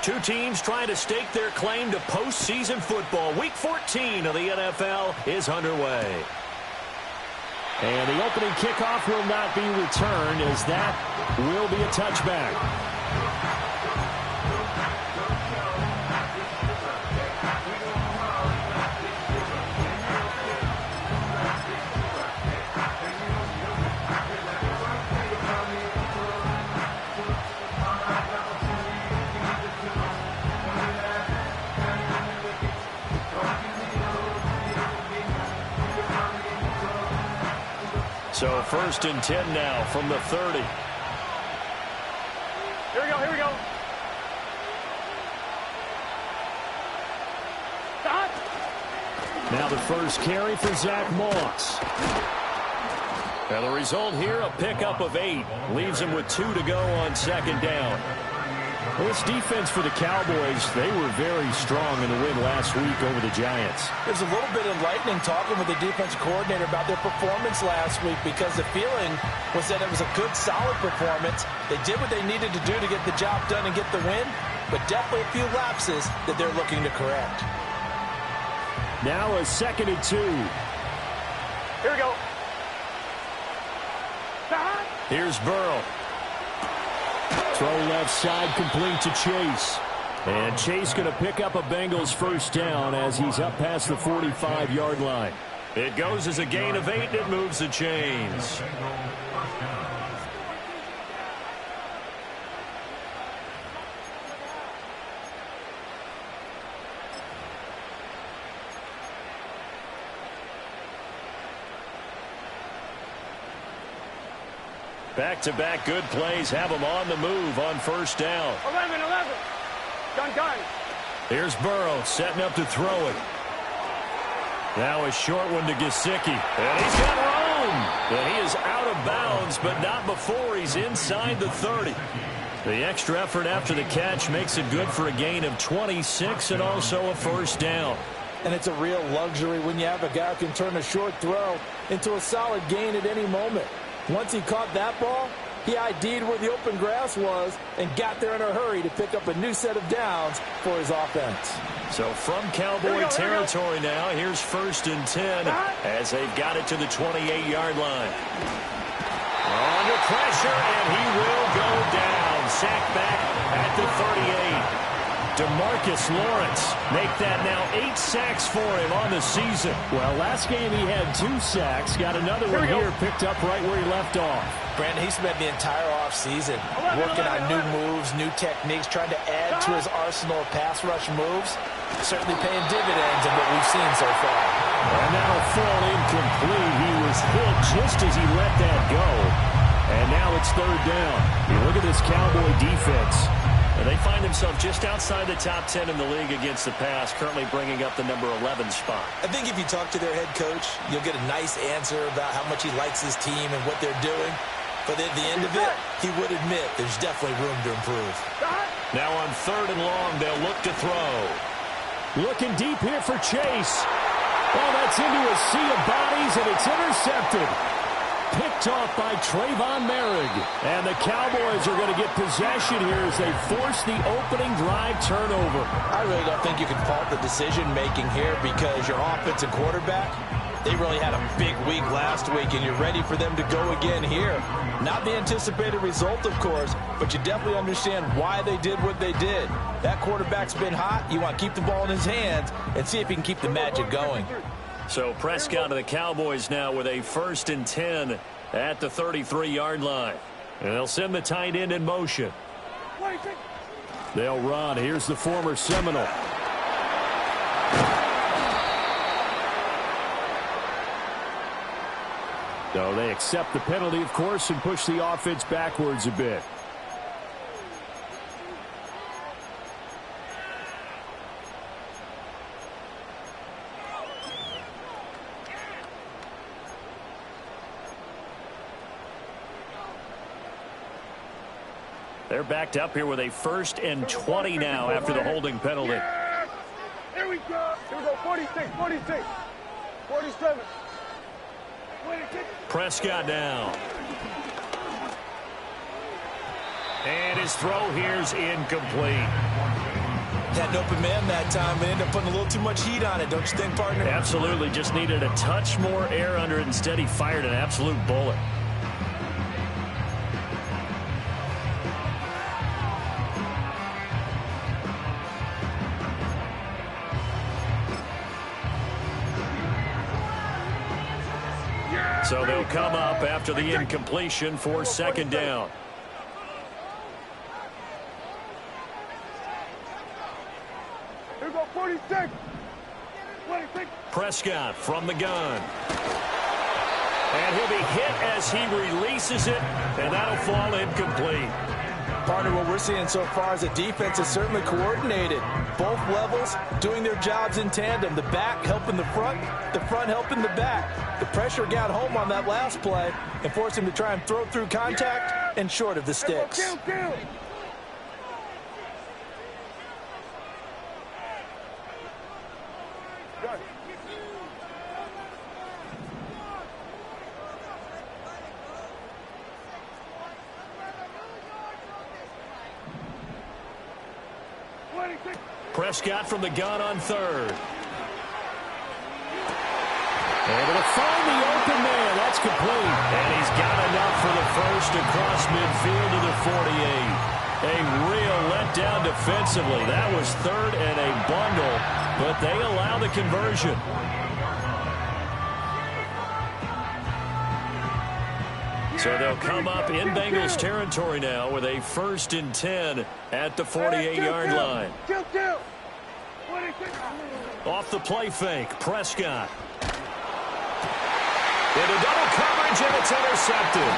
Two teams trying to stake their claim to postseason football. Week 14 of the NFL is underway. And the opening kickoff will not be returned, as that will be a touchback. So 1st and 10 now from the 30. Here we go, here we go. Stop. Now the first carry for Zach Moss. And the result here, a pickup of 8. Leaves him with 2 to go on 2nd down. Well, this defense for the Cowboys, they were very strong in the win last week over the Giants. There's a little bit enlightening talking with the defensive coordinator about their performance last week, because the feeling was that it was a good, solid performance. They did what they needed to do to get the job done and get the win, but definitely a few lapses that they're looking to correct. Now a 2nd and 2. Here we go. Here's Burrow. Throw left side, complete to Chase. And Chase going to pick up a Bengals first down as he's up past the 45-yard line. It goes as a gain of 8, and it moves the chains. Back-to-back good plays have them on the move on first down. 11. Gun. Here's Burrow setting up to throw it. Now a short one to Gesicki. And he's got room. And he is out of bounds, but not before he's inside the 30. The extra effort after the catch makes it good for a gain of 26 and also a first down. And it's a real luxury when you have a guy who can turn a short throw into a solid gain at any moment. Once he caught that ball, he ID'd where the open grass was and got there in a hurry to pick up a new set of downs for his offense. So from Cowboy territory now, here's 1st and 10 as they've got it to the 28-yard line. Under pressure, and he will go down. Sacked back at the 38. DeMarcus Lawrence make that now 8 sacks for him on the season. Well, last game he had 2 sacks. Got another one here picked up right where he left off. Brandon, he spent the entire offseason working on new moves, new techniques, trying to add to his arsenal of pass rush moves. Certainly paying dividends in what we've seen so far. And that'll fall incomplete. He was hit just as he let that go. And now it's 3rd down. You look at this Cowboy defense. And they find themselves just outside the top 10 in the league against the pass, currently bringing up the number 11 spot. I think if you talk to their head coach, you'll get a nice answer about how much he likes his team and what they're doing. But at the end of it, he would admit there's definitely room to improve. Now on 3rd and long, they'll look to throw. Looking deep here for Chase. Oh, that's into a sea of bodies, and it's intercepted. Picked off by Trayvon Merrick. And the Cowboys are going to get possession here as they force the opening drive turnover. I really don't think you can fault the decision-making here, because your offensive quarterback, they really had a big week last week, and you're ready for them to go again here. Not the anticipated result, of course, but you definitely understand why they did what they did. That quarterback's been hot. You want to keep the ball in his hands and see if he can keep the magic going. So Prescott to the Cowboys now with a 1st and 10 at the 33-yard line. And they'll send the tight end in motion. They'll run. Here's the former Seminole. So they accept the penalty, of course, and push the offense backwards a bit. They're backed up here with a 1st and 20 now after the holding penalty. Yeah. Here we go. 46, 47. 26. Prescott down. And his throw here's incomplete. Had an open man that time and ended up putting a little too much heat on it, don't you think, partner? Absolutely. Just needed a touch more air under it. Instead, he fired an absolute bullet. So they'll come up after the incompletion for second down. Here we go, 46. 26. Prescott from the gun. And he'll be hit as he releases it, and that'll fall incomplete. Partner, what we're seeing so far is the defense is certainly coordinated. Both levels doing their jobs in tandem. The back helping the front helping the back. The pressure got home on that last play and forced him to try and throw through contact and short of the sticks. Kill. Prescott from the gun on third. Able to find the open man. That's complete. And he's got enough for the first across midfield to the 48. A real letdown defensively. That was third and a bundle, but they allow the conversion. So they'll come up in Bengals territory now with a 1st and 10 at the 48-yard line. Off the play fake, Prescott. Into double coverage, and it's intercepted.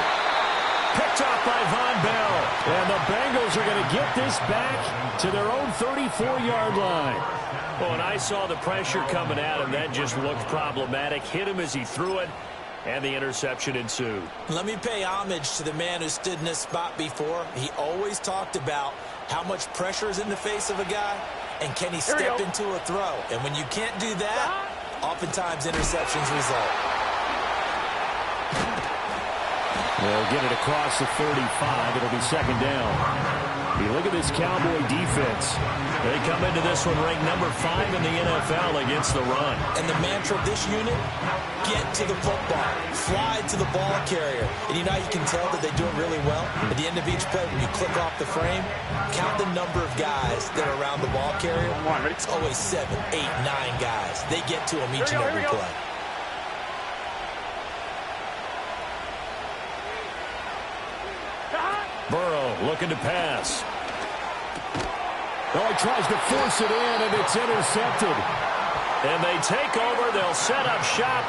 Picked off by Von Bell. And the Bengals are going to get this back to their own 34-yard line. Well, when I saw the pressure coming at him, that just looked problematic. Hit him as he threw it, and the interception ensued. Let me pay homage to the man who stood in this spot before. He always talked about how much pressure is in the face of a guy, and can he step into a throw. And when you can't do that, oftentimes interceptions result. They'll get it across the 35. It'll be second down. You look at this Cowboy defense. They come into this one ranked number 5 in the NFL against the run. And the mantra of this unit, get to the football. Fly to the ball carrier. And you know you can tell that they do it really well? At the end of each play, when you click off the frame, count the number of guys that are around the ball carrier. It's always 7, 8, 9 guys. They get to them each and every play. Burrow looking to pass. Oh, he tries to force it in, and it's intercepted. And they take over. They'll set up shop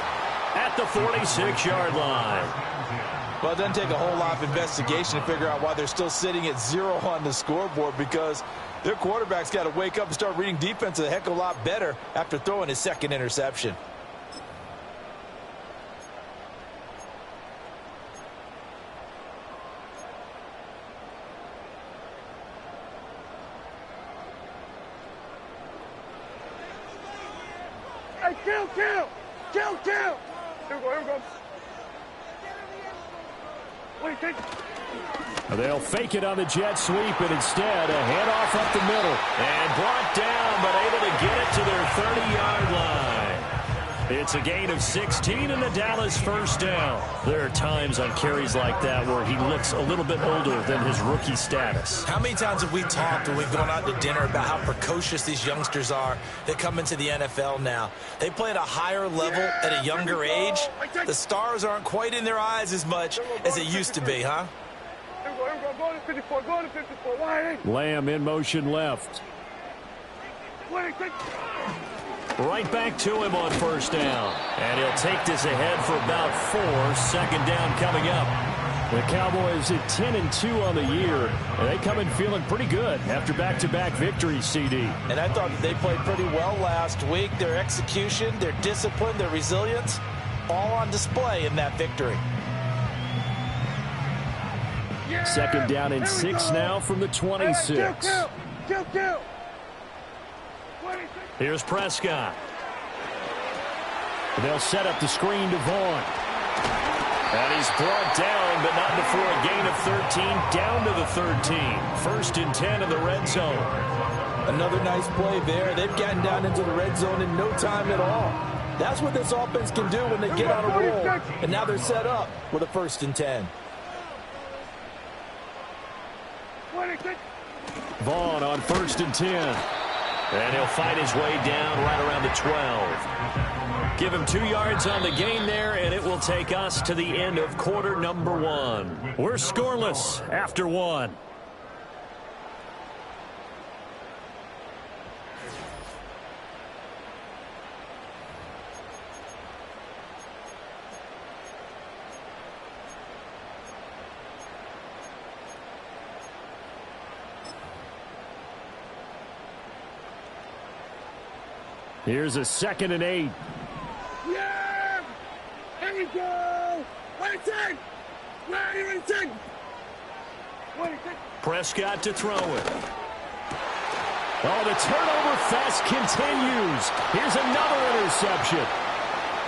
at the 46-yard line. Well, it doesn't take a whole lot of investigation to figure out why they're still sitting at 0 on the scoreboard, because their quarterback's got to wake up and start reading defense a heck of a lot better after throwing his second interception. Kill. Here we go. They'll fake it on the jet sweep, and instead a handoff up the middle. And brought down, but able to get it to their 30-yard line. It's a gain of 16 and the Dallas first down. There are times on carries like that where he looks a little bit older than his rookie status. How many times have we talked when we've gone out to dinner about how precocious these youngsters are that come into the NFL now? They play at a higher level at a younger age. The stars aren't quite in their eyes as much as it used to be, huh? Go to 54. Go to 54. Why? Lamb in motion left. Right back to him on first down. And he'll take this ahead for about 4. Second down coming up. The Cowboys at 10-2 on the year. And they come in feeling pretty good after back-to-back victories, CD. And I thought that they played pretty well last week. Their execution, their discipline, their resilience, all on display in that victory. Second down and 6 now from the 26. Kill. Here's Prescott. They'll set up the screen to Vaughn. And he's brought down, but not before a gain of 13, down to the 13. 1st and 10 in the red zone. Another nice play there. They've gotten down into the red zone in no time at all. That's what this offense can do when they get on a roll. And now they're set up with a 1st and 10. Vaughn on 1st and 10. And he'll fight his way down right around the 12. Give him 2 yards on the gain there, and it will take us to the end of quarter number 1. We're scoreless after 1. Here's a 2nd and 8. Yeah! Here we go! 26! Ready, 26! 26! Prescott to throw it. Oh, the turnover fest continues. Here's another interception.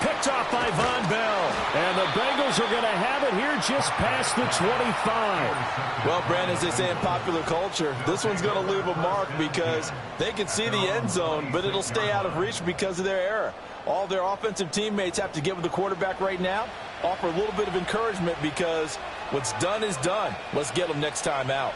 Picked off by Von Bell. And the Bengals are going to have it here just past the 25. Well, Brandon, as they say in popular culture, this one's going to leave a mark because they can see the end zone, but it'll stay out of reach because of their error. All their offensive teammates have to get with the quarterback right now, offer a little bit of encouragement because what's done is done. Let's get them next time out.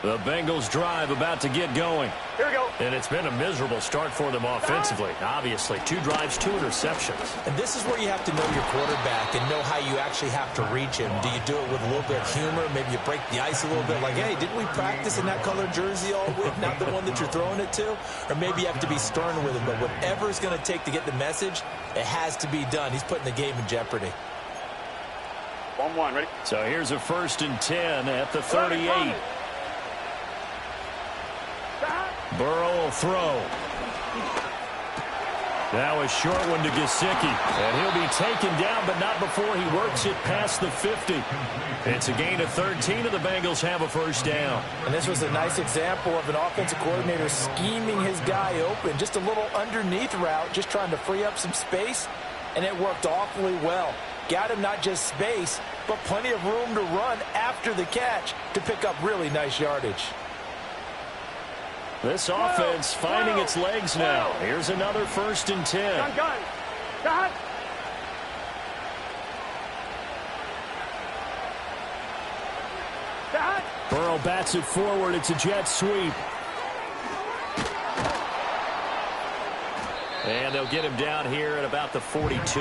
The Bengals drive about to get going. Here we go. And it's been a miserable start for them offensively. Obviously, 2 drives, 2 interceptions. And this is where you have to know your quarterback and know how you actually have to reach him. Do you do it with a little bit of humor? Maybe you break the ice a little bit like, hey, didn't we practice in that colored jersey all week? Not the one that you're throwing it to? Or maybe you have to be stern with him. But whatever it's going to take to get the message, it has to be done. He's putting the game in jeopardy. 1-1, ready? So here's a 1st and 10 at the 38. Burrow will throw. Now a short one to Gesicki. And he'll be taken down, but not before he works it past the 50. It's a gain of 13, and the Bengals have a 1st down. And this was a nice example of an offensive coordinator scheming his guy open. Just a little underneath route, just trying to free up some space, and it worked awfully well. Got him not just space, but plenty of room to run after the catch to pick up really nice yardage. This offense finding its legs now. Here's another 1st and 10. Gun. Got. Burrow bats it forward. It's a jet sweep. And they'll get him down here at about the 42.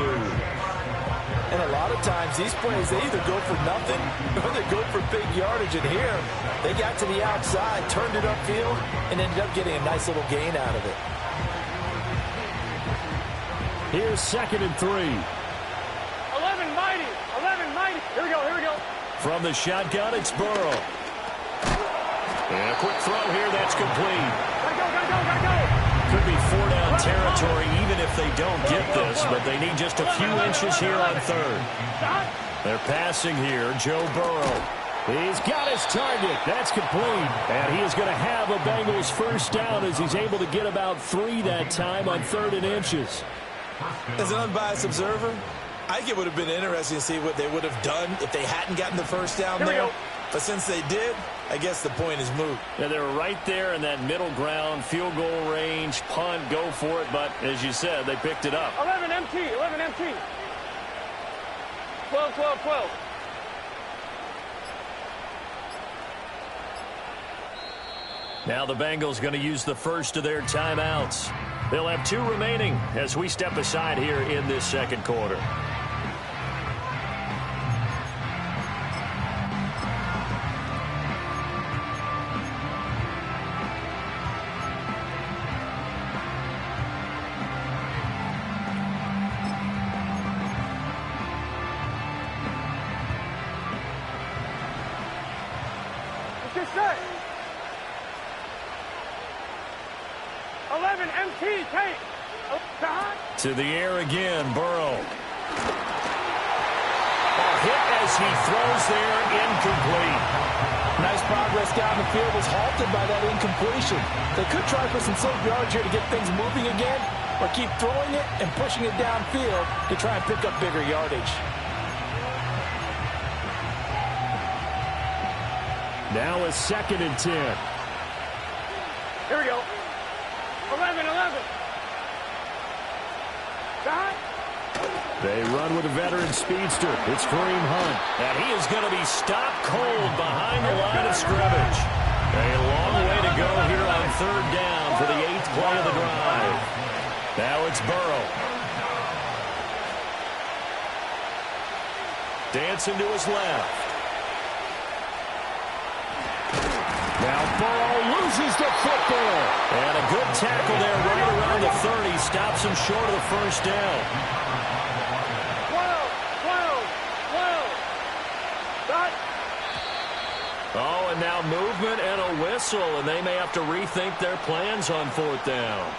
And a lot of times these plays, they either go for nothing or they go for big yardage. And here, they got to the outside, turned it upfield, and ended up getting a nice little gain out of it. Here's 2nd and 3. 11 mighty. 11 mighty. Here we go. From the shotgun, it's Burrow. And a quick throw here, that's complete. Gotta go. Could be 4-down territory even if they don't get this, but they need just a few inches here on 3rd. They're passing here, Joe Burrow. He's got his target. That's complete. And he is going to have a Bengals 1st down as he's able to get about 3 that time on 3rd and inches. As an unbiased observer, I think it would have been interesting to see what they would have done if they hadn't gotten the 1st down there. But since they did, I guess the point is moot. Yeah, they were right there in that middle ground, field goal range, punt, go for it. But as you said, they picked it up. 11 MT. 12. Now the Bengals going to use the first of their timeouts. They'll have 2 remaining as we step aside here in this 2nd quarter. Just set. 11 MT. Take. To the air again, Burrow. A hit as he throws there, incomplete. Nice progress down the field was halted by that incompletion. They could try for some safe yards here to get things moving again, or keep throwing it and pushing it downfield to try and pick up bigger yardage. Now a 2nd and 10. Here we go. 11. Stop. They run with a veteran speedster. It's Kareem Hunt. And he is going to be stopped cold behind the line of scrimmage. A long way to go here on 3rd down for the 8th play of the drive. Now it's Burrow. Dancing to his left. Now Burrow loses the football. And a good tackle there right around the 30. Stops him short of the 1st down. 12. Stop. Oh, and now movement and a whistle, and they may have to rethink their plans on 4th down.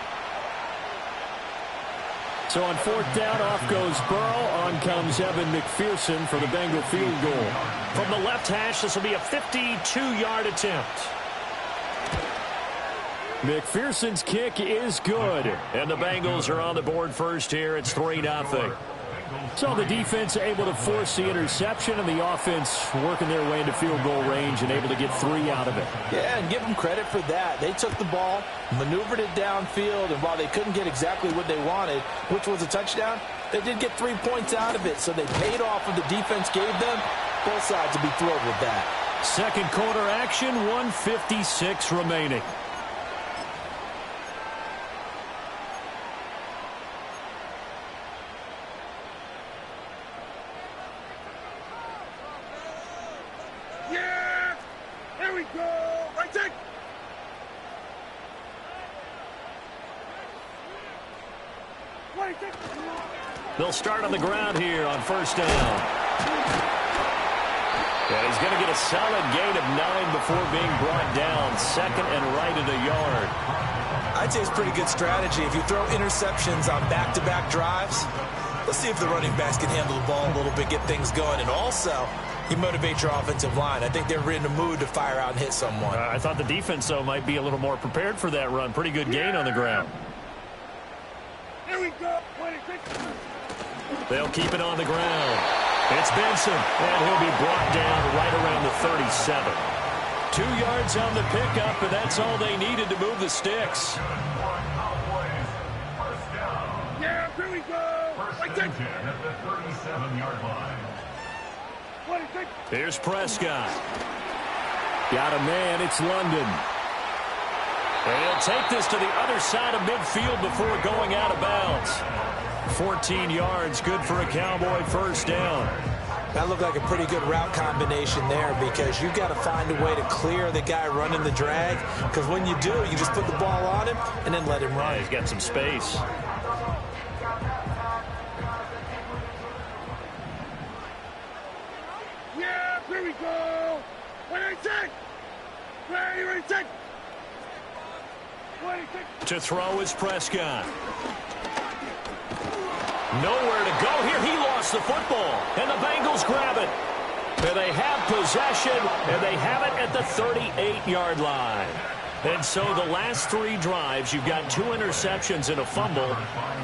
So on 4th down, off goes Burrow. On comes Evan McPherson for the Bengal field goal. From the left hash, this will be a 52-yard attempt. McPherson's kick is good. And the Bengals are on the board first here. It's 3-0. So the defense able to force the interception, and the offense working their way into field goal range and able to get 3 out of it. Yeah, and give them credit for that. They took the ball, maneuvered it downfield, and while they couldn't get exactly what they wanted, which was a touchdown, they did get 3 points out of it, so they paid off what the defense gave them. Both sides will be thrilled with that. 2nd quarter action, 1:56 remaining. Yeah. Here we go. Right take. They'll start on the ground here on 1st down. And he's going to get a solid gain of 9 before being brought down. 2nd and right at a yard. I'd say it's pretty good strategy. If you throw interceptions on back-to-back drives, let's see if the running backs can handle the ball a little bit, get things going, and also you motivate your offensive line. I think they're in the mood to fire out and hit someone. I thought the defense, though, might be a little more prepared for that run. Pretty good gain on the ground. Here we go. 26. They'll keep it on the ground. It's Benson, and he'll be brought down right around the 37. 2 yards on the pickup, and that's all they needed to move the sticks. Yeah, here we go. Right take. At the 37-yard line. 26. Here's Prescott. Got a man. It's London. And he'll take this to the other side of midfield before going out of bounds. 14 yards, good for a Cowboy 1st down. That looked like a pretty good route combination there, because you've got to find a way to clear the guy running the drag, because when you do, you just put the ball on him and then let him run. He's got some space. Yeah, here we go. 26. Ready, take. 26. To throw is Prescott. Nowhere to go here. He lost the football, and the Bengals grab it. And they have possession, and they have it at the 38-yard line. And so the last 3 drives, you've got 2 interceptions and a fumble.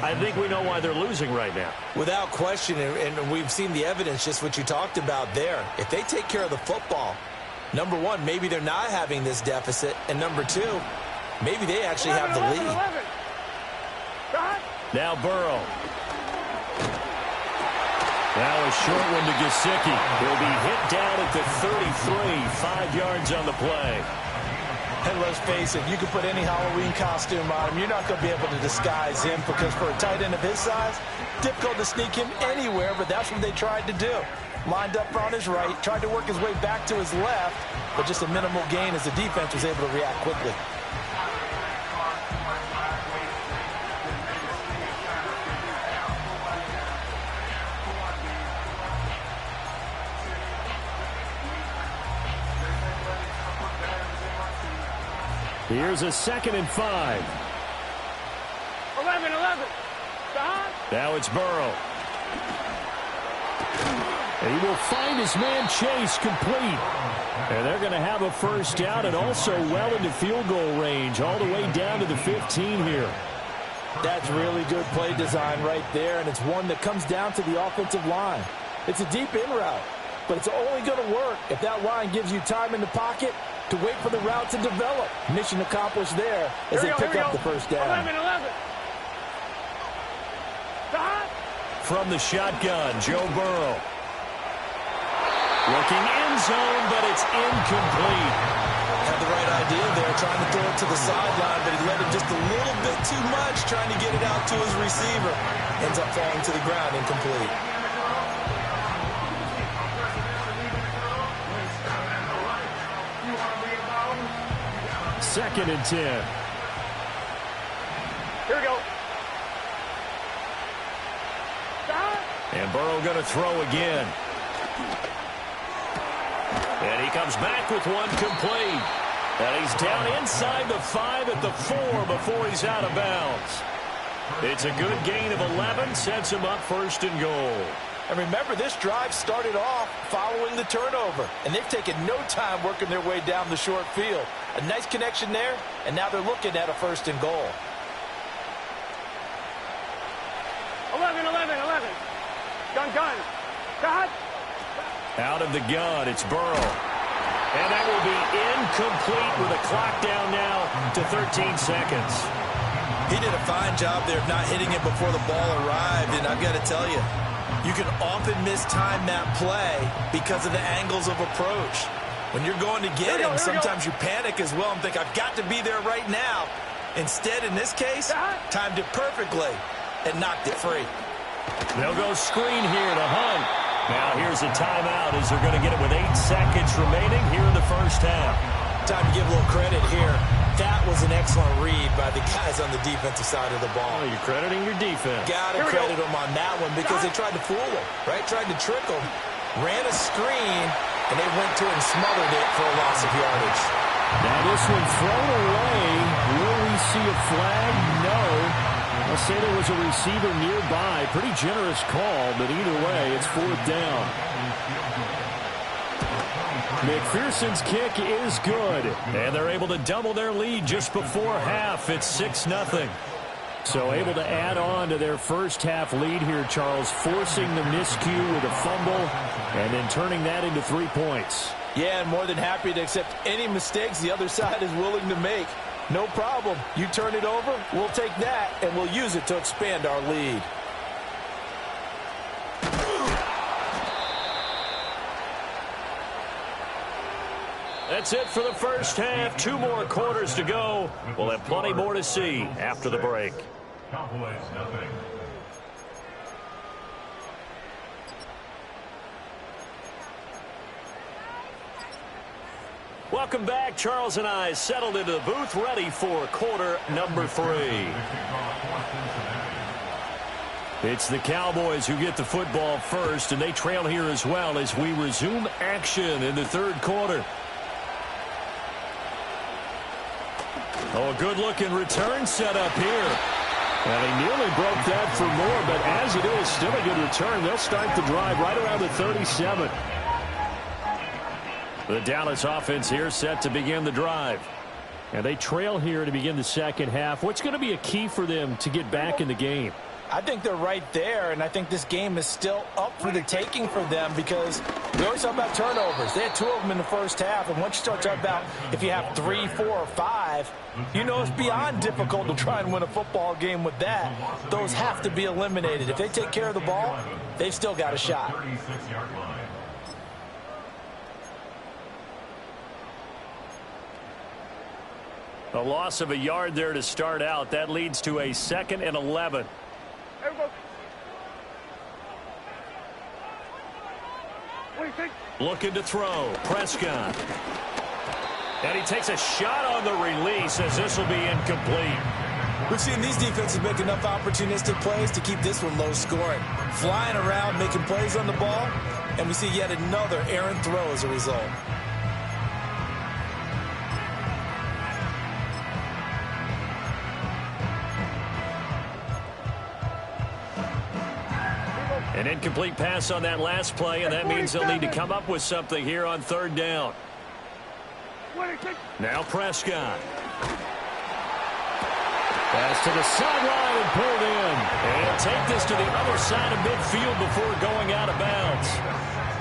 I think we know why they're losing right now. Without question, and we've seen the evidence, just what you talked about there. If they take care of the football, number one, maybe they're not having this deficit, and number 2, maybe they actually have the lead. 11. Stop. Now Burrow. Now a short one to Gesicki. He'll be hit down at the 33, 5 yards on the play. And let's face it, you can put any Halloween costume on him. You're not going to be able to disguise him, because for a tight end of his size, difficult to sneak him anywhere, but that's what they tried to do. Lined up on his right, tried to work his way back to his left, but just a minimal gain as the defense was able to react quickly. Here's a 2nd and 5. 11. Stop. Now it's Burrow. And he will find his man Chase complete. And they're going to have a first down and also well into field goal range, all the way down to the 15 here. That's really good play design right there, and it's one that comes down to the offensive line. It's a deep in route, but it's only going to work if that line gives you time in the pocket to wait for the route to develop. Mission accomplished there as they pick up the first down. 11. From the shotgun, Joe Burrow. Looking end zone, but it's incomplete. Had the right idea there, trying to throw it to the sideline, but he let it just a little bit too much, trying to get it out to his receiver. Ends up falling to the ground, incomplete. Second and 10. Here we go. And Burrow going to throw again. And he comes back with one complete. And he's down inside the 5 at the 4 before he's out of bounds. It's a good gain of 11, sets him up first and goal. And remember, this drive started off following the turnover, and they've taken no time working their way down the short field. A nice connection there, and now they're looking at a first and goal. 11. Gun. Cut. Out of the gun, it's Burrow. And that will be incomplete with a clock down now to 13 seconds. He did a fine job there of not hitting it before the ball arrived, and I've got to tell you, you can often mistime that play because of the angles of approach. When you're going to get him, sometimes you panic as well and think, I've got to be there right now. Instead, in this case, timed it perfectly and knocked it free. They'll go screen here to Hunt. Now here's a timeout as they're going to get it with 8 seconds remaining here in the first half. Time to give a little credit here. That was an excellent read by the guys on the defensive side of the ball. Oh, you're crediting your defense. Got to credit them on that one because they tried to fool him, right? Tried to trick him. Ran a screen, and they went to it and smothered it for a loss of yardage. Now this one thrown away. Will we see a flag? No. I'll say there was a receiver nearby. Pretty generous call, but either way, it's fourth down. McPherson's kick is good. And they're able to double their lead just before half. It's 6-0. So able to add on to their first half lead here, Charles, forcing the miscue with a fumble and then turning that into 3 points. Yeah, and more than happy to accept any mistakes the other side is willing to make. No problem. You turn it over, we'll take that, and we'll use it to expand our lead. That's it for the first half. 2 more quarters to go. We'll have plenty more to see after the break. Cowboys, nothing. Welcome back. Charles and I settled into the booth, ready for quarter number 3. It's the Cowboys who get the football first, and they trail here as well as we resume action in the third quarter. Oh, a good-looking return set up here. Well, he nearly broke that for more, but as it is, still a good return. They'll start the drive right around the 37. The Dallas offense here set to begin the drive. And they trail here to begin the second half. What's going to be a key for them to get back in the game? I think they're right there, and I think this game is still up for the taking for them because we always talk about turnovers. They had 2 of them in the first half, and once you start talking about if you have 3, 4, or 5, you know it's beyond difficult to try and win a football game with that. Those have to be eliminated. If they take care of the ball, they've still got a shot. 36-yard line. A loss of a yard there to start out. That leads to a 2nd and 11. Looking to throw. Prescott. And he takes a shot on the release as this will be incomplete. We've seen these defenses make enough opportunistic plays to keep this one low scoring. Flying around, making plays on the ball, and we see yet another errant throw as a result. An incomplete pass on that last play, and that means they'll need to come up with something here on third down. Now Prescott. Pass to the sideline and pulled in. And he'll take this to the other side of midfield before going out of bounds.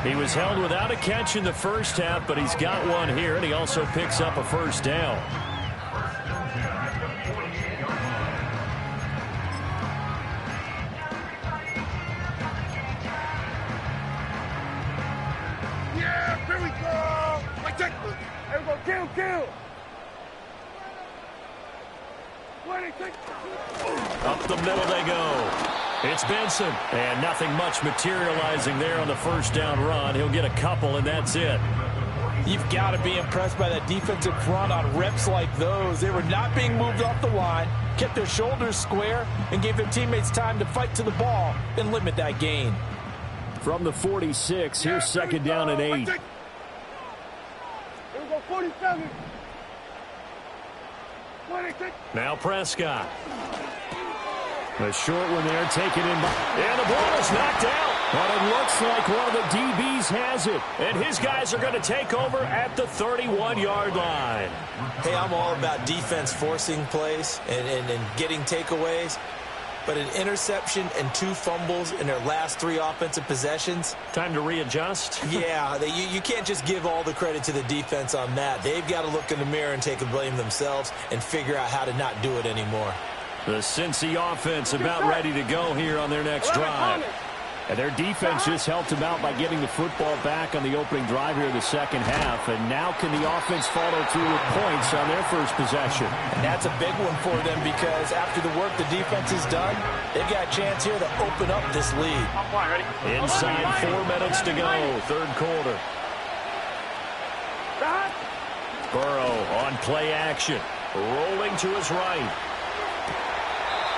He was held without a catch in the first half, but he's got one here, and he also picks up a first down. Yeah, here we go. There we go, kill. Up the middle they go. It's Benson. And nothing much materializing there on the first down run. He'll get a couple, and that's it. You've got to be impressed by that defensive front on reps like those. They were not being moved off the line, kept their shoulders square, and gave their teammates time to fight to the ball and limit that gain. From the 46, here's second down and 8. Here we go, 47. 26. Now Prescott. A short one there, taken in by... And the ball is knocked out. But it looks like one of the DBs has it. And his guys are going to take over at the 31-yard line. Hey, I'm all about defense forcing plays and getting takeaways. But an interception and 2 fumbles in their last 3 offensive possessions. Time to readjust. Yeah, you can't just give all the credit to the defense on that. They've got to look in the mirror and take the blame themselves and figure out how to not do it anymore. The Cincy offense about ready to go here on their next drive. And their defense just helped them out by getting the football back on the opening drive here in the second half. And now can the offense follow through with points on their first possession? And that's a big one for them because after the work the defense has done, they've got a chance here to open up this lead. Inside 4 minutes to go, third quarter. Burrow on play action, rolling to his right.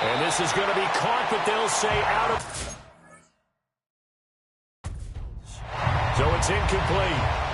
And this is going to be caught, but they'll say out of... So it's incomplete.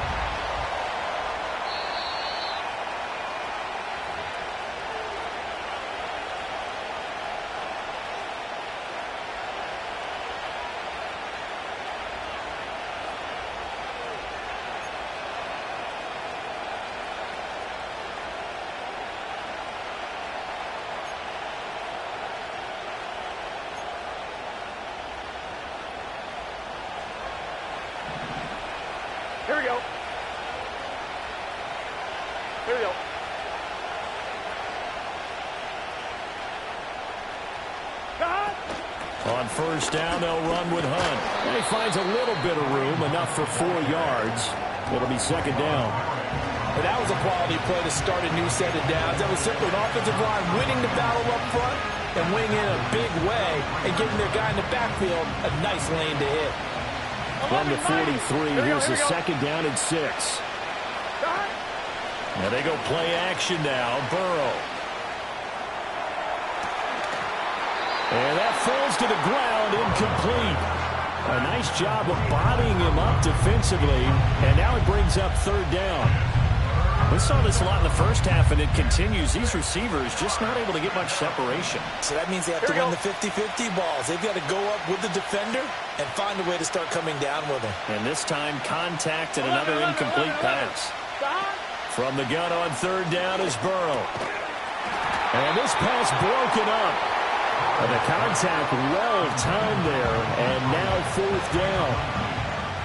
Here we go. On first down, they'll run with Hunt. And he finds a little bit of room, enough for 4 yards. It'll be second down. But that was a quality play to start a new set of downs. That was simply an offensive line winning the battle up front and winning in a big way and giving their guy in the backfield a nice lane to hit. From the 43, here's the second down and 6. Now they go play action now. Burrow. And that falls to the ground, incomplete. A nice job of bodying him up defensively, and now it brings up third down. We saw this a lot in the first half, and it continues. These receivers just not able to get much separation. So that means they have to run the 50-50 balls. They've got to go up with the defender and find a way to start coming down with him. And this time, contact and another incomplete pass. From the gun on third down is Burrow. And this pass broken up. And the contact well timed there, and now fourth down.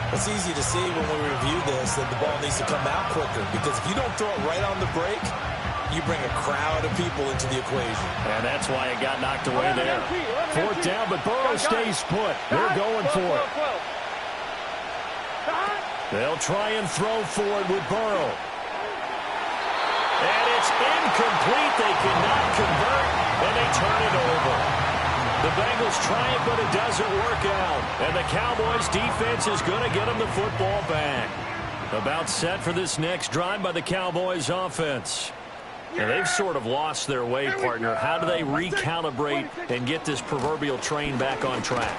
It's easy to see when we review this that the ball needs to come out quicker because if you don't throw it right on the break, you bring a crowd of people into the equation. And that's why it got knocked away there. Fourth down, but Burrow stays put. They're going for it. They'll try and throw for it with Burrow. And it's incomplete. They cannot convert, and they turn it over. The Bengals try it, but it doesn't work out. And the Cowboys' defense is going to get them the football back. About set for this next drive by the Cowboys' offense. And they've sort of lost their way, partner. How do they recalibrate and get this proverbial train back on track?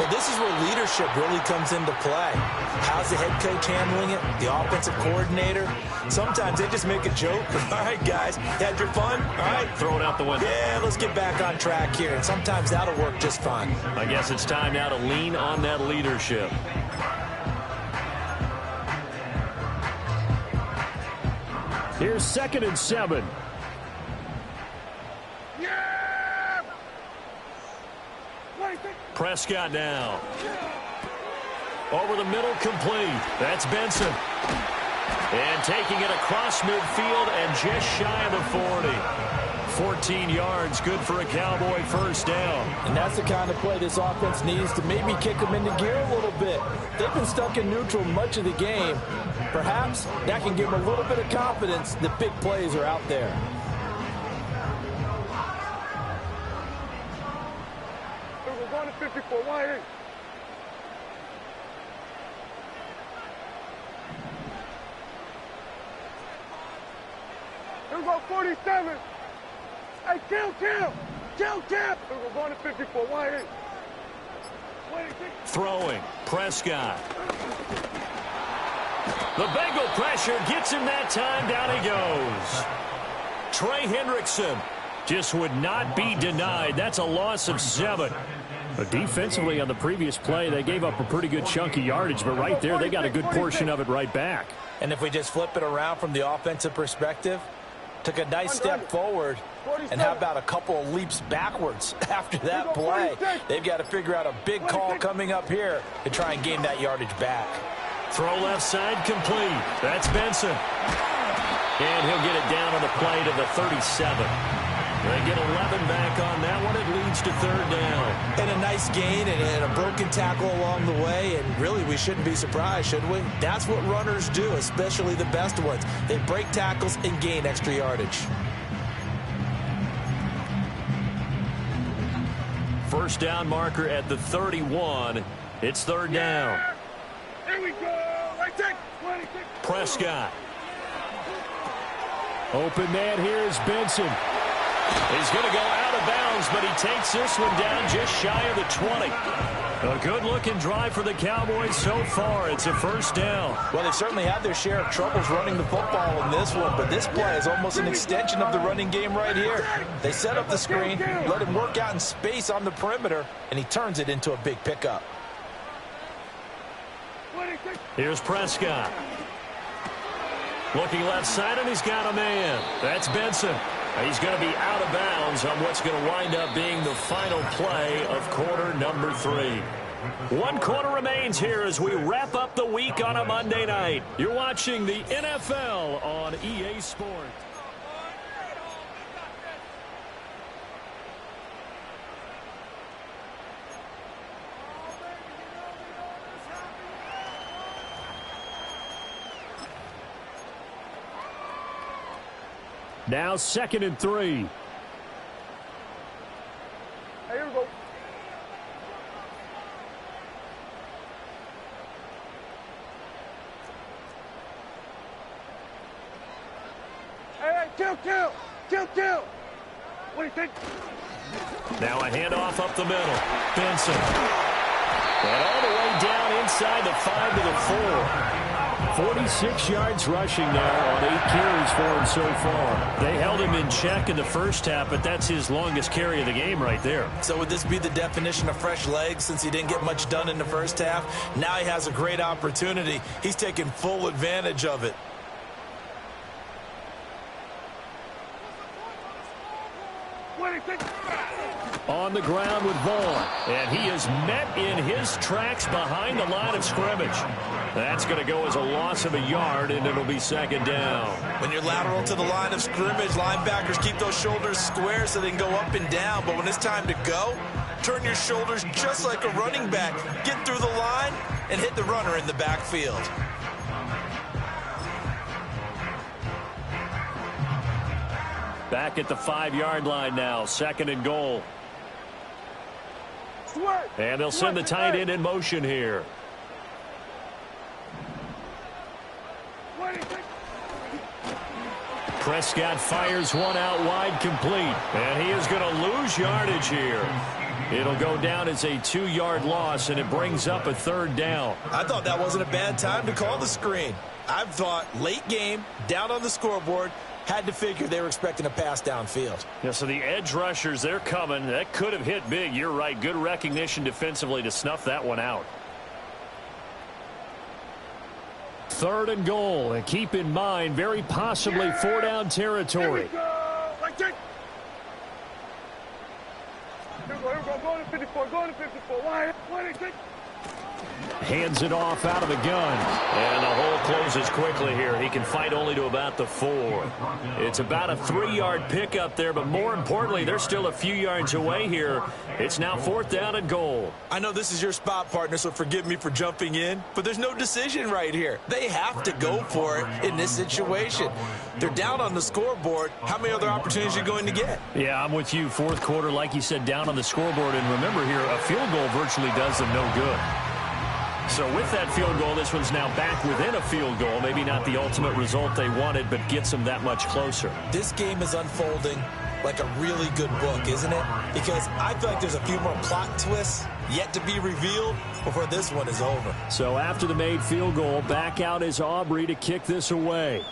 Well, this is where leadership really comes into play. How's the head coach handling it? The offensive coordinator? Sometimes they just make a joke. All right, guys, had your fun? All right. Throw it out the window. Yeah, let's get back on track here. And sometimes that'll work just fine. I guess it's time now to lean on that leadership. Here's 2nd and 7. Yeah! Prescott now. Over the middle, complete. That's Benson. And taking it across midfield and just shy of the 40. 14 yards, good for a Cowboy first down. And that's the kind of play this offense needs to maybe kick them into gear a little bit. They've been stuck in neutral much of the game. Perhaps that can give them a little bit of confidence that big plays are out there. We're going to 54. Why ain't? Here we go, 47. Hey, kill. We're going to 54. Why ain't? Throwing, Prescott. The Bengal pressure gets him that time. Down he goes. Trey Hendrickson just would not be denied. That's a loss of 7. But defensively on the previous play, they gave up a pretty good chunk of yardage, but right there, they got a good portion of it right back. And if we just flip it around from the offensive perspective, took a nice step forward, and how about a couple of leaps backwards after that play? They've got to figure out a big call coming up here to try and gain that yardage back. Throw left side, complete. That's Benson. And he'll get it down on the play to the 37. They get 11 back on that one. It leads to 3rd down. And a nice gain and a broken tackle along the way. And really, we shouldn't be surprised, should we? That's what runners do, especially the best ones. They break tackles and gain extra yardage. First down marker at the 31. It's 3rd down. Here we go. Right there. 26. Prescott. Open man here is Benson. He's going to go out of bounds, but he takes this one down just shy of the 20. A good-looking drive for the Cowboys so far. It's a first down. Well, they certainly had their share of troubles running the football in this one, but this play is almost an extension of the running game right here. They set up the screen, let him work out in space on the perimeter, and he turns it into a big pickup. Here's Prescott. Looking left side, and he's got a man. That's Benson. He's going to be out of bounds on what's going to wind up being the final play of quarter number 3. 1 quarter remains here as we wrap up the week on a Monday night. You're watching the NFL on EA Sports. Now 2nd and 3. Hey, here we go. Hey, kill. What do you think? Now a handoff up the middle. Benson. And all the way down inside the 5 to the 4. 46 yards rushing now on 8 carries for him so far. They held him in check in the first half, but that's his longest carry of the game right there. So would this be the definition of fresh legs since he didn't get much done in the first half? Now he has a great opportunity. He's taking full advantage of it. What do you think? On the ground with Vaughn. And he is met in his tracks behind the line of scrimmage. That's going to go as a loss of a yard, and it'll be 2nd down. When you're lateral to the line of scrimmage, linebackers keep those shoulders square so they can go up and down. But when it's time to go, turn your shoulders just like a running back. Get through the line and hit the runner in the backfield. Back at the 5-yard line now, 2nd and goal. And they'll send the tight end in motion here. Prescott fires one out wide, complete. And he is going to lose yardage here. It'll go down as a 2-yard loss, and it brings up a 3rd down. I thought that wasn't a bad time to call the screen. I thought late game, down on the scoreboard, had to figure they were expecting a pass downfield. Yeah, so the edge rushers, they're coming. That could have hit big. You're right. Good recognition defensively to snuff that one out. 3rd and goal. And keep in mind, very possibly 4-down territory. Here we go. Going to 54. Going to 54. Why? Hands it off out of the gun. And the hole closes quickly here. He can fight only to about the 4. It's about a 3-yard pickup there, but more importantly, they're still a few yards away here. It's now 4th down and goal. I know this is your spot, partner, so forgive me for jumping in, but there's no decision right here. They have to go for it in this situation. They're down on the scoreboard. How many other opportunities are you going to get? Yeah, I'm with you. 4th quarter, like you said, down on the scoreboard. And remember here, a field goal virtually does them no good. So with that field goal, this one's now back within a field goal. Maybe not the ultimate result they wanted, but gets them that much closer. This game is unfolding like a really good book, isn't it? Because I feel like there's a few more plot twists yet to be revealed before this one is over. So after the made field goal, back out is Aubrey to kick this away.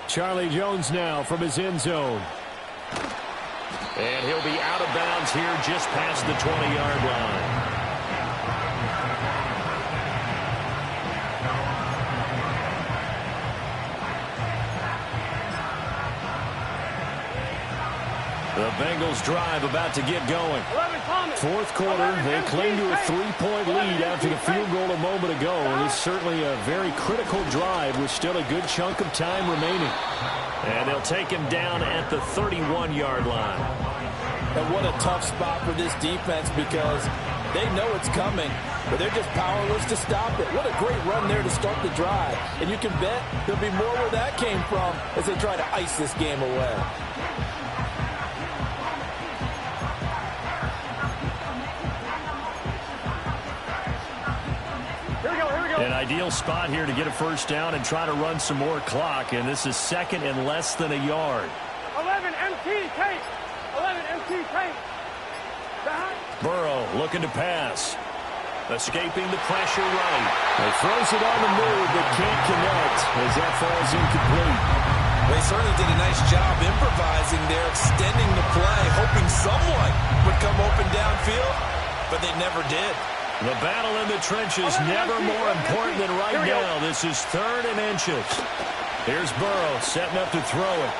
Charlie Jones now from his end zone. And he'll be out of bounds here just past the 20-yard line. The Bengals drive about to get going. 4th quarter, they cling to a 3-point lead after the field goal a moment ago. And it's certainly a very critical drive with still a good chunk of time remaining. And they'll take him down at the 31-yard line. And what a tough spot for this defense because they know it's coming, but they're just powerless to stop it. What a great run there to start the drive. And you can bet there'll be more where that came from as they try to ice this game away. An ideal spot here to get a 1st down and try to run some more clock. And this is 2nd and less than a yard. 11 MT tape. 11 MT tape. Burrow looking to pass. Escaping the pressure right. He throws it on the move but can't connect as that falls incomplete. They certainly did a nice job improvising there, extending the play, hoping someone would come open downfield, but they never did. The battle in the trenches never more important than right now. This is 3rd and inches. Here's Burrow setting up to throw it.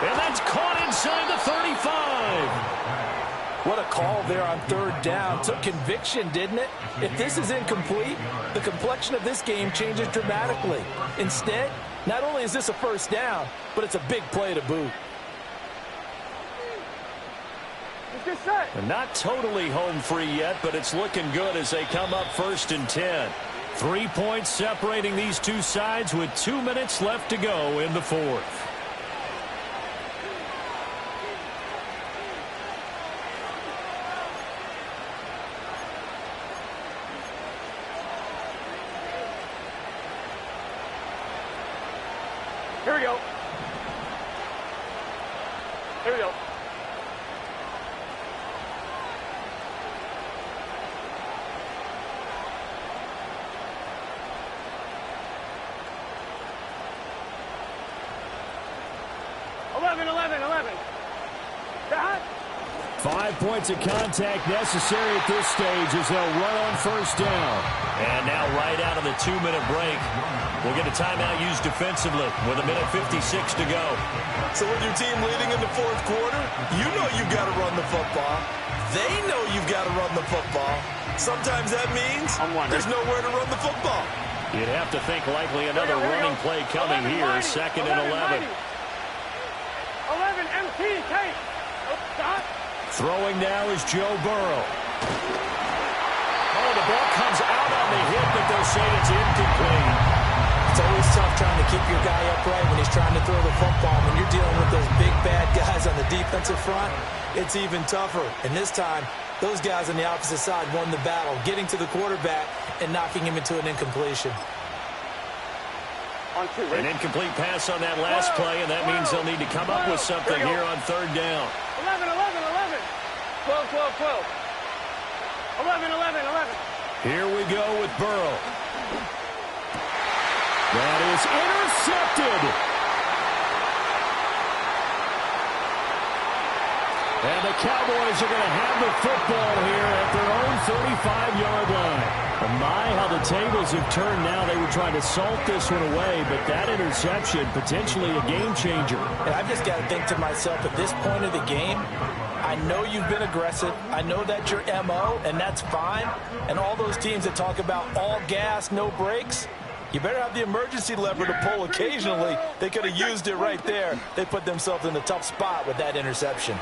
And that's caught inside the 35. What a call there on 3rd down. Took conviction, didn't it? If this is incomplete, the complexion of this game changes dramatically. Instead, not only is this a 1st down, but it's a big play to boot. And not totally home free yet, but it's looking good as they come up 1st and 10. 3 points separating these two sides with 2 minutes left to go in the 4th. Here we go. Here we go. That? 5 points of contact necessary at this stage as they'll run on 1st down. And now right out of the 2-minute break, we'll get a timeout used defensively with 1:56 to go. So with your team leading in the 4th quarter, you know you've got to run the football. They know you've got to run the football. Sometimes that means there's nowhere to run the football. You'd have to think likely another running play coming here, 2nd and 11. 11 MT tape. Throwing now is Joe Burrow. Oh, the ball comes out on the hit, but they'll say it's incomplete. It's always tough trying to keep your guy upright when he's trying to throw the football. When you're dealing with those big, bad guys on the defensive front, it's even tougher. And this time, those guys on the opposite side won the battle, getting to the quarterback and knocking him into an incompletion. On 2, An incomplete pass on that last play, and that means they'll need to come up with something here on third down. 11, 11, 11. 12, 12, 12. 11, 11, 11. Here we go with Burrow. That is intercepted. And the Cowboys are going to have the football here at their own 35-yard line. And my, how the tables have turned now. They were trying to salt this one away, but that interception, potentially a game changer. And I've just got to think to myself, at this point of the game, I know you've been aggressive. I know that's your MO, and that's fine. And all those teams that talk about all gas, no brakes, you better have the emergency lever to pull occasionally. They could have used it right there. They put themselves in a tough spot with that interception.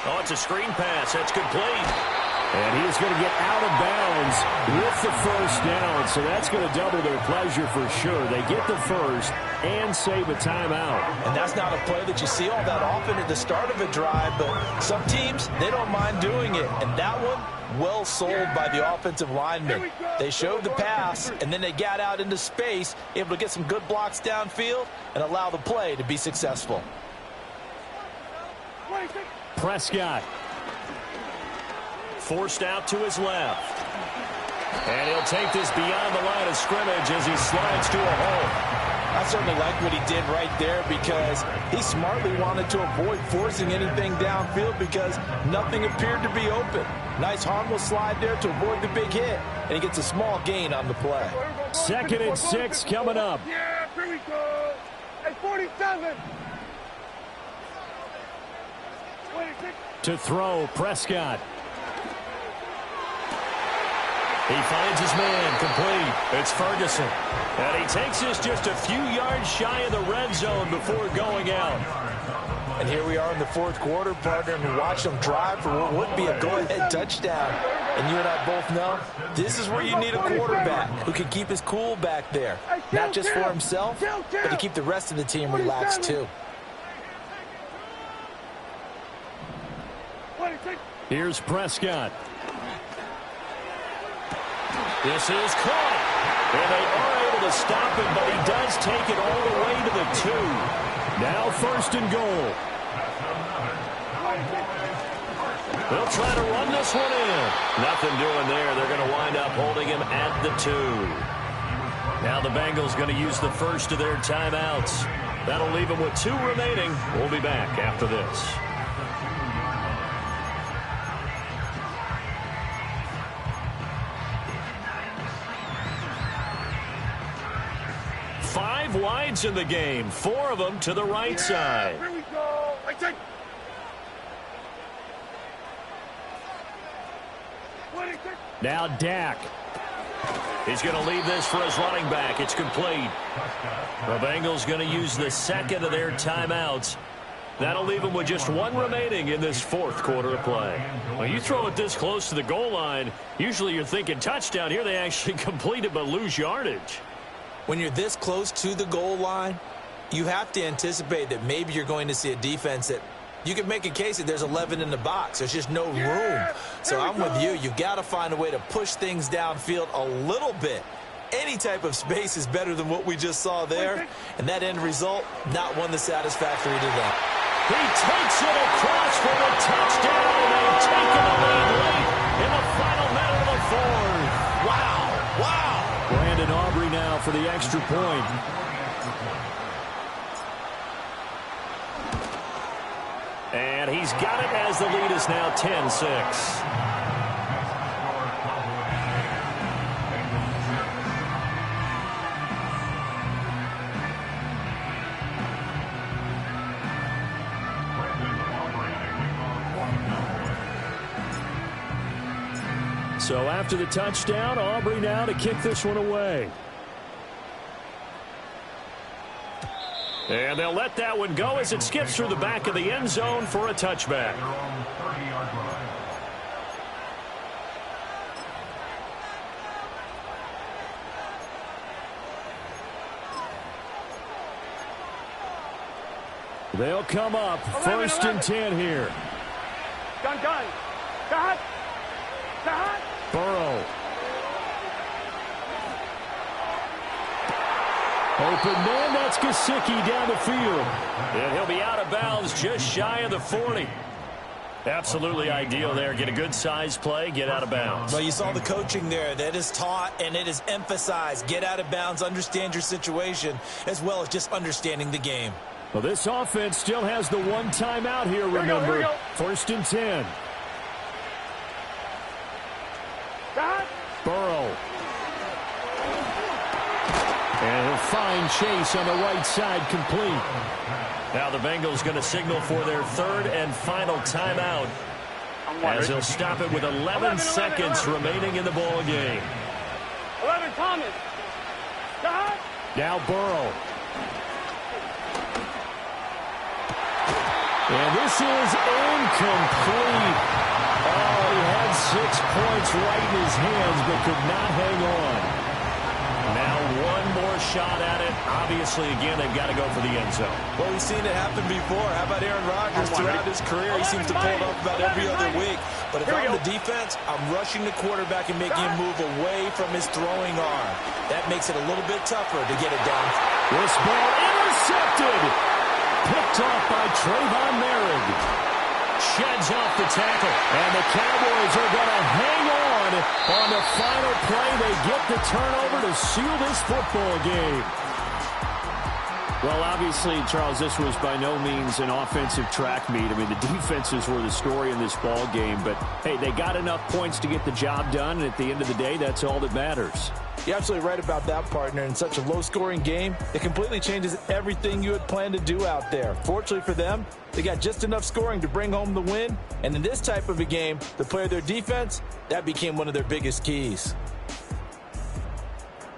Oh, it's a screen pass. That's complete. And he is going to get out of bounds with the first down, so that's going to double their pleasure for sure. They get the first and save a timeout. And that's not a play that you see all that often at the start of a drive, but some teams, they don't mind doing it. And that one, well sold by the offensive linemen. They showed the pass, and then they got out into space, able to get some good blocks downfield and allow the play to be successful. Prescott. Forced out to his left. And he'll take this beyond the line of scrimmage as he slides to a hole. I certainly like what he did right there because he smartly wanted to avoid forcing anything downfield because nothing appeared to be open. Nice harmless slide there to avoid the big hit, and he gets a small gain on the play. 2nd and 6 coming up. Yeah, here we go. At 47. 26. To throw, Prescott. He finds his man, complete. It's Ferguson. And he takes this just a few yards shy of the red zone before going out. And here we are in the fourth quarter, partner, and watch them drive for what would be a go-ahead touchdown. And you and I both know this is where you need a quarterback who can keep his cool back there. Not just for himself, but to keep the rest of the team relaxed too. Here's Prescott. This is caught. And they are able to stop him, but he does take it all the way to the 2. Now 1st and goal. They'll try to run this one in. Nothing doing there. They're going to wind up holding him at the 2. Now the Bengals going to use the first of their timeouts. That'll leave them with 2 remaining. We'll be back after this. Five wides in the game, 4 of them to the right side. Here we go. I take. 26. Now Dak. He's going to leave this for his running back. It's complete. The Bengals going to use the 2nd of their timeouts. That'll leave them with just 1 remaining in this 4th quarter of play. When you throw it this close to the goal line, usually you're thinking touchdown. Here they actually complete it but lose yardage. When you're this close to the goal line, you have to anticipate that maybe you're going to see a defense that you can make a case that there's 11 in the box. There's just no room. So I'm with you. You've got to find a way to push things downfield a little bit. Any type of space is better than what we just saw there. And that end result, not one that's satisfactory to them. He takes it across for the touchdown, and they've taken the lead late in the final minute of the 4th. Wow. Wow. Brandon Aubrey now for the extra point. And he's got it as the lead is now 10-6. So after the touchdown, Aubrey now to kick this one away. And they'll let that one go as it skips through the back of the end zone for a touchback. They'll come up 1st and 10 here. Gun. Cut. Burrow. Open man, that's Gesicki down the field. And he'll be out of bounds just shy of the 40. Absolutely ideal there. Get a good size play, get out of bounds. Well, you saw the coaching there. That is taught and it is emphasized. Get out of bounds, understand your situation, as well as just understanding the game. Well, this offense still has the one timeout here, remember. Here we go. 1st and 10. Burrow. And he'll find Chase on the right side, complete. Now the Bengals going to signal for their 3rd and final timeout as they'll stop it with 11 seconds remaining in the ball game. 11, Thomas. Now Burrow. And this is incomplete. Oh, he had 6 points right in his hands, but could not hang on. Now one more shot at it. Obviously, again, they've got to go for the end zone. Well, we've seen it happen before. How about Aaron Rodgers? Throughout his career, he seems to pull it off about every other week. But if I'm the defense, I'm rushing the quarterback and making him move away from his throwing arm. That makes it a little bit tougher to get it down. This ball intercepted. Picked off by Trayvon Merrick. Sheds off the tackle. And the Cowboys are going to hang on the final play. They get the turnover to seal this football game. Well, obviously, Charles, this was by no means an offensive track meet. I mean, the defenses were the story in this ball game. But, hey, they got enough points to get the job done. And at the end of the day, that's all that matters. You're absolutely right about that, partner. In such a low-scoring game, it completely changes everything you had planned to do out there. Fortunately for them, they got just enough scoring to bring home the win. And in this type of a game, to play their defense, that became one of their biggest keys.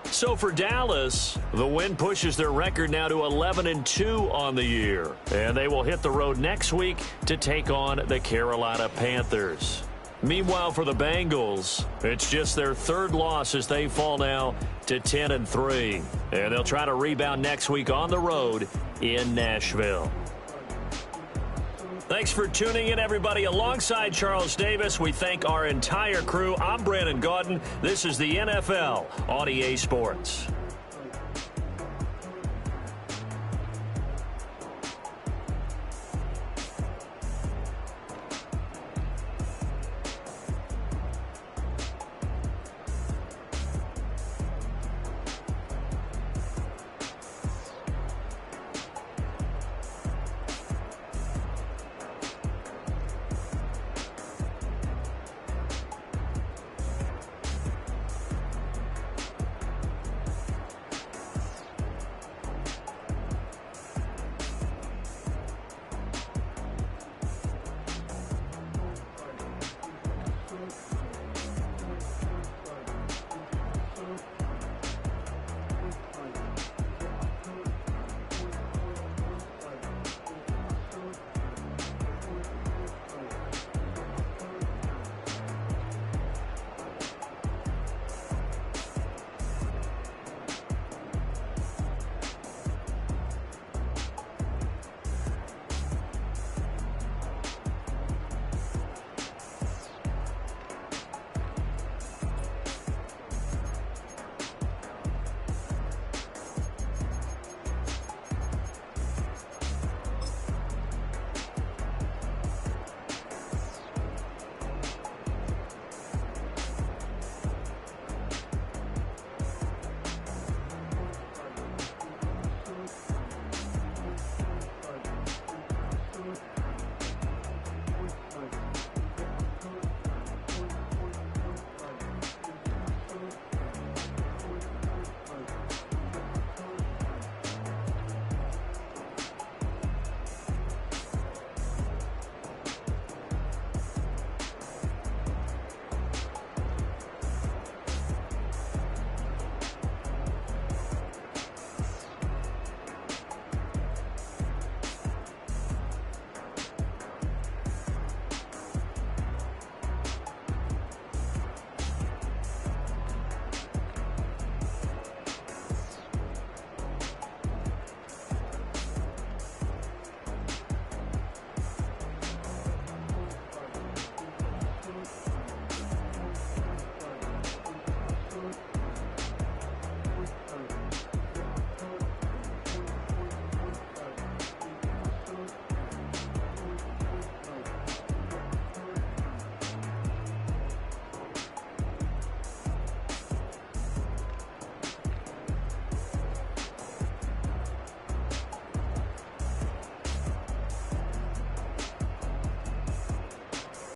So for Dallas, the win pushes their record now to 11-2 on the year. And they will hit the road next week to take on the Carolina Panthers. Meanwhile, for the Bengals, it's just their 3rd loss as they fall now to 10-3. And they'll try to rebound next week on the road in Nashville. Thanks for tuning in, everybody. Alongside Charles Davis, we thank our entire crew. I'm Brandon Gaudin. This is the NFL on EA Sports.